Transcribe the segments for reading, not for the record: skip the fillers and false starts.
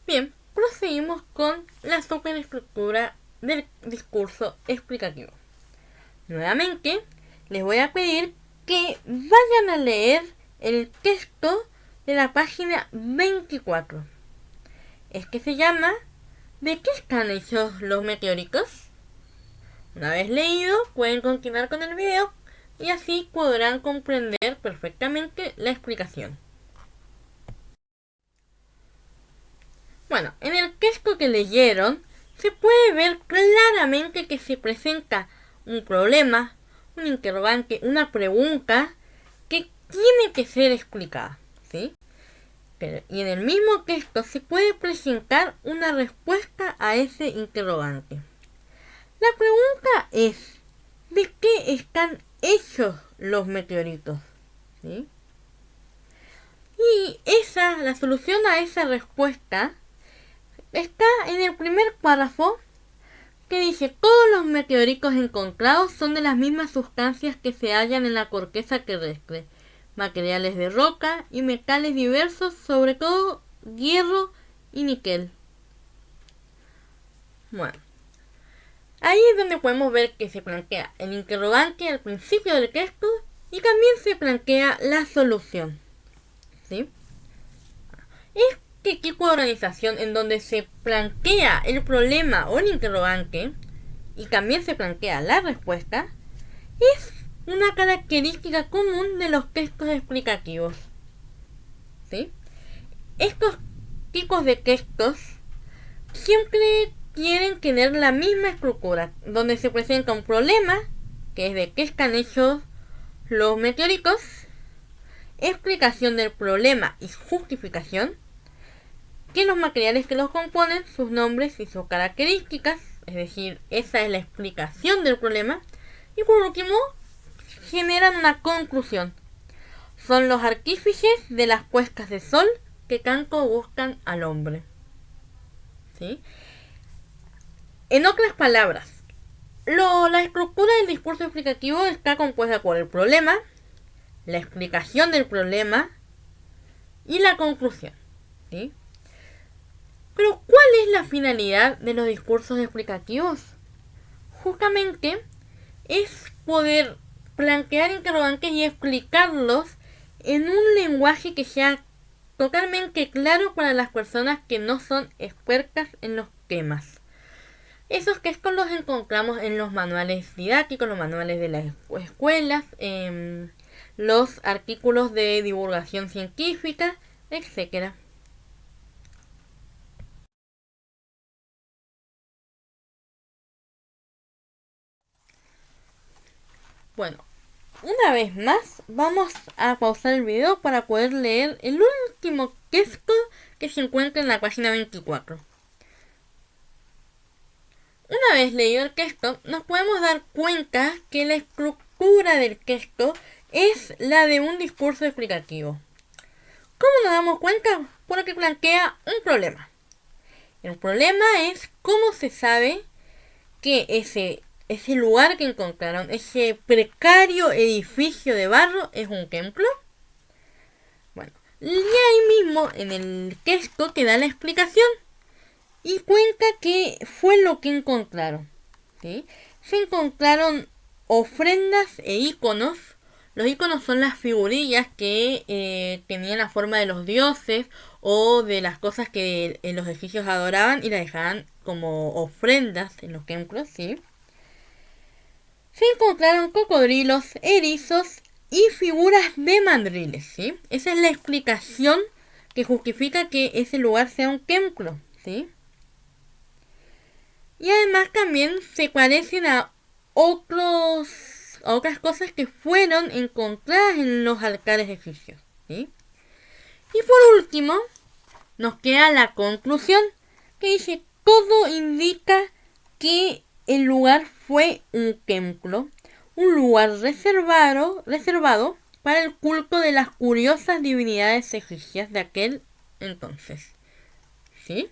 Bien, proseguimos con la superestructura del discurso explicativo. Nuevamente, les voy a pedir que vayan a leer el texto de la página 24. Es que se llama ¿De qué están hechos los meteoritos? Una vez leído, pueden continuar con el video y así podrán comprender perfectamente la explicación. Bueno, en el texto que leyeron se puede ver claramente que se presenta un problema, un interrogante, una pregunta que tiene que ser explicada, ¿sí? Y en el mismo texto se puede presentar una respuesta a ese interrogante. La pregunta es, ¿de qué están hechos los meteoritos? ¿Sí? Y la solución a esa respuesta está en el primer párrafo que dice: todos los meteoritos encontrados son de las mismas sustancias que se hallan en la corteza terrestre, materiales de roca y metales diversos, sobre todo hierro y níquel. Bueno, ahí es donde podemos ver que se plantea el interrogante al principio del texto y también se plantea la solución, ¿sí? Este tipo de organización en donde se plantea el problema o el interrogante y también se plantea la respuesta es una característica común de los textos explicativos, ¿sí? Estos tipos de textos siempre quieren tener la misma estructura, donde se presenta un problema, que es de qué están hechos los meteoritos, explicación del problema y justificación, que los materiales que los componen, sus nombres y sus características, es decir, esa es la explicación del problema, y por último, generan una conclusión. Son los artífices de las puestas de sol que tanto buscan al hombre, ¿sí? En otras palabras, la estructura del discurso explicativo está compuesta por el problema, la explicación del problema y la conclusión, ¿sí? Pero ¿cuál es la finalidad de los discursos explicativos? Justamente es poder plantear interrogantes y explicarlos en un lenguaje que sea totalmente claro para las personas que no son expertas en los temas. Esos textos los encontramos en los manuales didácticos, los manuales de las escuelas, los artículos de divulgación científica, etc. Bueno, una vez más vamos a pausar el video para poder leer el último texto que se encuentra en la página 24. Una vez leído el texto, nos podemos dar cuenta que la estructura del texto es la de un discurso explicativo. ¿Cómo nos damos cuenta? Porque plantea un problema. El problema es cómo se sabe que ese lugar que encontraron, ese precario edificio de barro, es un templo. Bueno, y ahí mismo en el texto te da la explicación y cuenta que fue lo que encontraron, ¿sí? Se encontraron ofrendas e iconos. Los iconos son las figurillas que tenían la forma de los dioses o de las cosas que en los egipcios adoraban y las dejaban como ofrendas en los templos, ¿sí? Se encontraron cocodrilos, erizos y figuras de mandriles, ¿sí? Esa es la explicación que justifica que ese lugar sea un templo, ¿sí? Y además también se parecen a otras cosas que fueron encontradas en los altares egipcios, ¿sí? Y por último, nos queda la conclusión, que dice: todo indica que el lugar fue un templo, un lugar reservado para el culto de las curiosas divinidades egipcias de aquel entonces, ¿sí?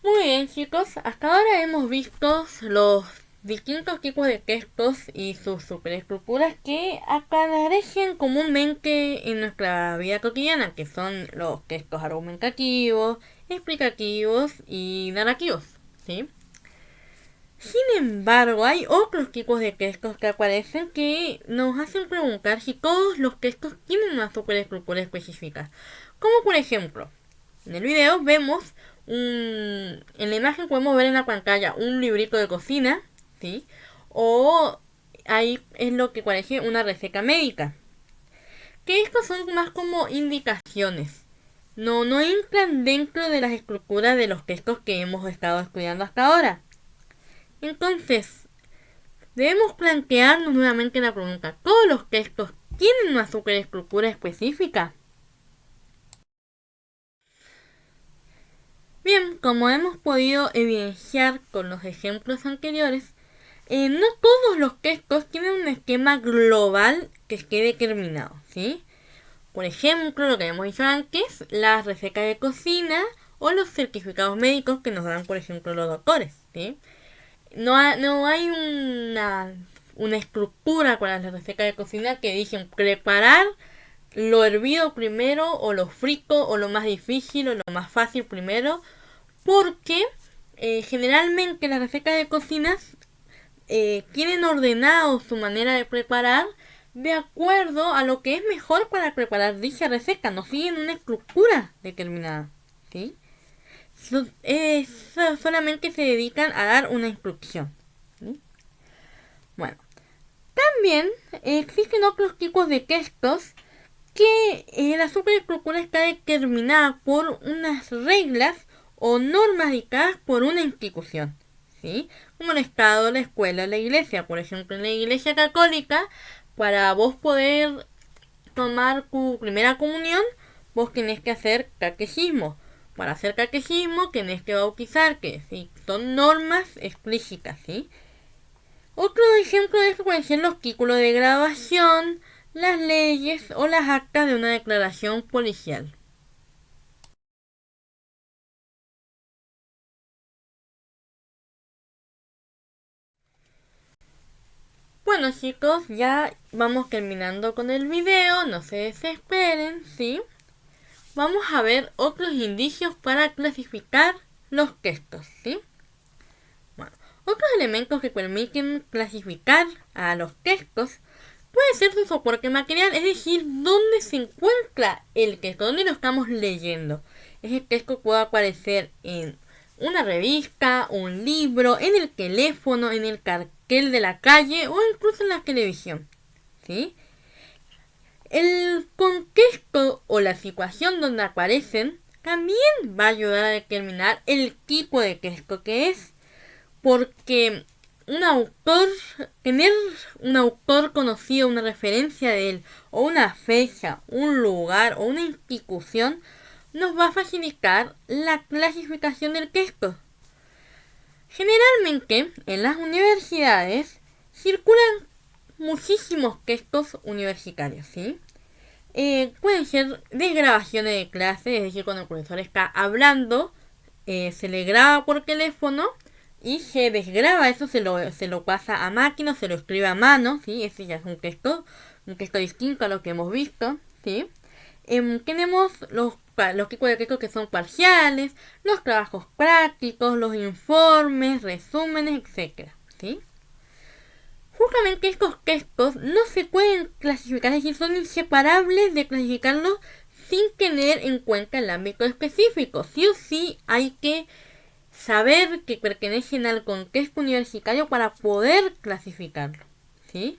Muy bien, chicos, hasta ahora hemos visto los distintos tipos de quesos y sus superestructuras que aparecen comúnmente en nuestra vida cotidiana, que son los quesos argumentativos, explicativos y narrativos, ¿sí? Sin embargo, hay otros tipos de quesos que aparecen que nos hacen preguntar si todos los quesos tienen una superestructura específica. Como por ejemplo, en el video vemos en la imagen podemos ver en la pantalla un librito de cocina, ¿sí? O ahí es lo que parece una receta médica. Que estos son más como indicaciones. No entran dentro de las estructuras de los textos que hemos estado estudiando hasta ahora. Entonces, debemos plantearnos nuevamente la pregunta, ¿todos los textos tienen una superestructura específica? Bien, como hemos podido evidenciar con los ejemplos anteriores, no todos los textos tienen un esquema global que esté determinado, ¿sí? Por ejemplo, lo que hemos dicho antes, las recetas de cocina o los certificados médicos que nos dan, por ejemplo, los doctores, ¿sí? No hay una estructura con las recetas de cocina que dicen preparar lo hervido primero o lo frito o lo más difícil o lo más fácil primero, porque generalmente las recetas de cocina tienen ordenado su manera de preparar de acuerdo a lo que es mejor para preparar dicha receta, no siguen una estructura determinada, ¿sí? Solamente se dedican a dar una instrucción, ¿sí? Bueno, también existen otros tipos de textos que la superestructura está determinada por unas reglas o normas dictadas por una institución, ¿sí? Como el Estado, la escuela, la iglesia. Por ejemplo, en la iglesia católica, para vos poder tomar tu primera comunión, vos tenés que hacer catecismo. Para hacer catecismo tenés que bautizarte, ¿sí? Son normas explícitas, ¿sí? Otro ejemplo de esto pueden ser los títulos de graduación, las leyes o las actas de una declaración policial. Bueno chicos, ya vamos terminando con el video, no se desesperen, ¿sí? Vamos a ver otros indicios para clasificar los textos, ¿sí? Bueno, otros elementos que permiten clasificar a los textos puede ser su soporte material, es decir, dónde se encuentra el texto, dónde lo estamos leyendo. Ese texto puede aparecer en una revista, un libro, en el teléfono, en el cartel de la calle o incluso en la televisión, ¿sí? El contexto o la situación donde aparecen también va a ayudar a determinar el tipo de texto que es, porque tener un autor conocido, una referencia de él, o una fecha, un lugar o una institución, nos va a facilitar la clasificación del texto. Generalmente, en las universidades circulan muchísimos textos universitarios, ¿sí? Pueden ser de grabaciones de clase, es decir, cuando el profesor está hablando, se le graba por teléfono y se desgraba eso, se lo pasa a máquina, se lo escribe a mano, ¿sí? Ese ya es un texto distinto a lo que hemos visto, ¿sí? Tenemos los tipos de textos que son parciales, los trabajos prácticos, los informes, resúmenes, etc., ¿sí? Justamente estos textos no se pueden clasificar, es decir, son inseparables de clasificarlos sin tener en cuenta el ámbito específico. Sí o sí hay que saber que pertenecen al contexto universitario para poder clasificarlo, ¿sí?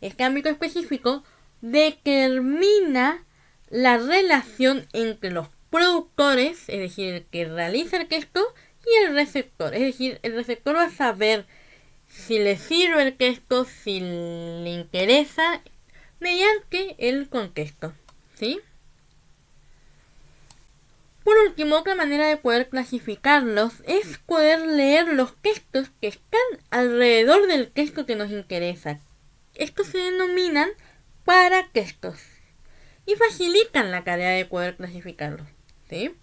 Este ámbito específico determina la relación entre los productores, es decir, el que realiza el texto, y el receptor. Es decir, el receptor va a saber si le sirve el texto, si le interesa, mediante el contexto, ¿sí? Por último, otra manera de poder clasificarlos es poder leer los textos que están alrededor del texto que nos interesa. Estos se denominan paratextos y facilitan la tarea de poder clasificarlos, ¿sí?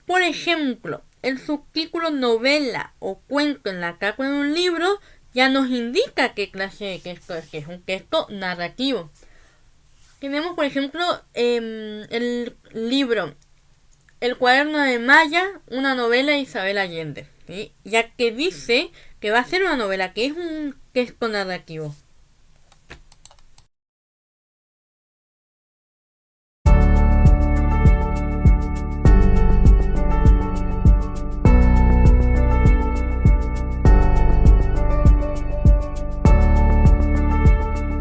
Por ejemplo, el subtítulo novela o cuento en la tapa de un libro ya nos indica qué clase de texto es, que es un texto narrativo. Tenemos, por ejemplo, el libro El cuaderno de Maya, una novela de Isabel Allende, ¿sí? Ya que dice que va a ser una novela, que es un texto narrativo.